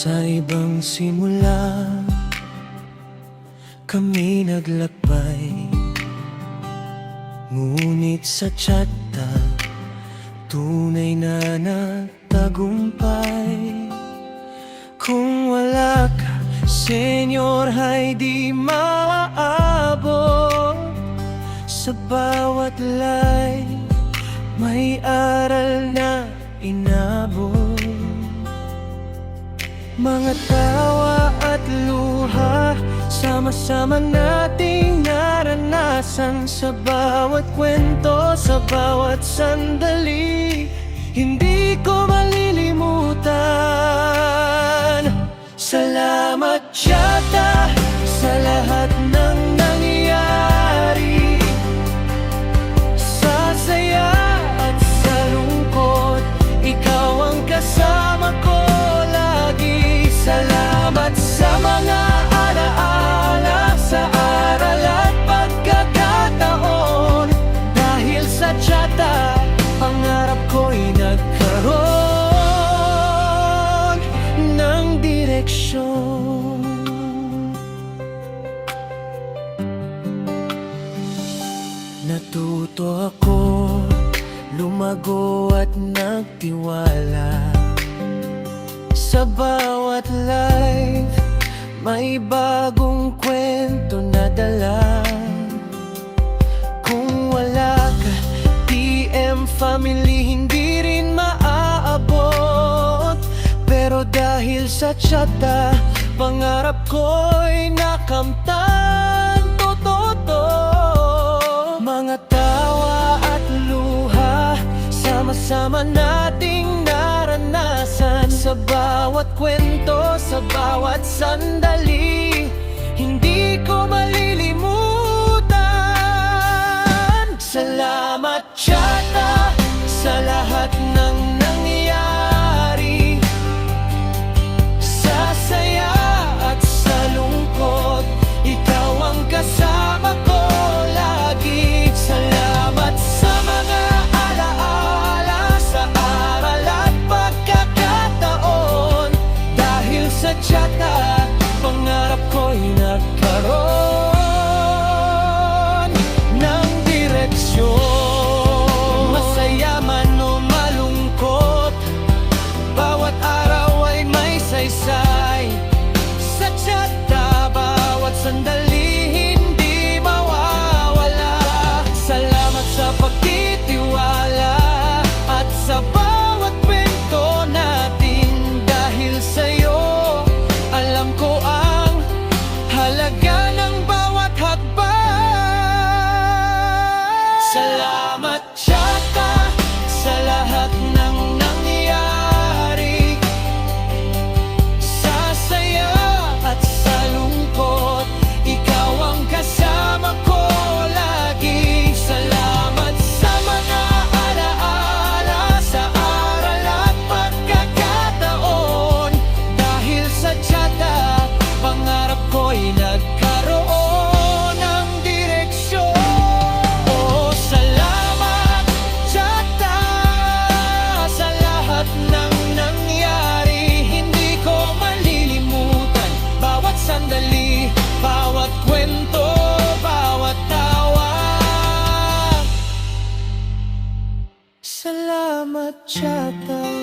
Sa ibang simula kami naglakbay, ngunit sa tiyata tunay na nagtagumpay. Kung wala ka, Senyor, ay di maaabot. Sa bawat life may aral na inabot. Mga tawa at luha, sama-sama nating naranasan. Sa bawat kwento, sa bawat sandali, hindi ko malilimutan. Salamat tiyata sa lahat ng nangyari, sa saya at sa lungkot, ikaw ang kasama ko lagi. Salamat sa mga alaala, sa aral at pagkakataon. Dahil sa tiyata, pangarap ko'y nagkaroon ng direksyon. Natuto ako lumago at nagtiwala. Sa bawat life may bagong kwento na dala. Kung wala ka, TM family hindi rin maaabot. Pero dahil sa tiyata, pangarap ko'y nakamtan. Totoo, mga tawa at luha, sama-sama nating naranasan. Sa bawat kwento, sa bawat sandali, hindi ko malilimutan. Salamat tiyata sa lahat ng nangyari, sa saya at sa lungkot, ikaw ang kasama ko lagi. Salamat sa mga alaala, sa aral at pagkakataon. Dahil sa tiyata, pangarap ko'y nagkaroon ng direksyon. Masaya man o malungkot, bawat araw ay may saysay. Sa tiyata, bawat sandali hindi mawawala. Salamat sa pagtitiwala at sa bawat kwento natin. Dahil sa'yo, alam ko ang halaga ng bawat hakbang. Salamat tiyata sa lahat ng nangyari, sa saya at sa lungkot, ikaw ang kasama ko lagi. Salamat sa mga alaala, sa aral at pagkakataon. Dahil sa tiyata, pangarap ko'y nagkaroon ng direksyon. Oh, salamat tiyata sa lahat ng nangyari, hindi ko malilimutan. Bawat sandali, bawat kwento, bawat tawa. Salamat tiyata.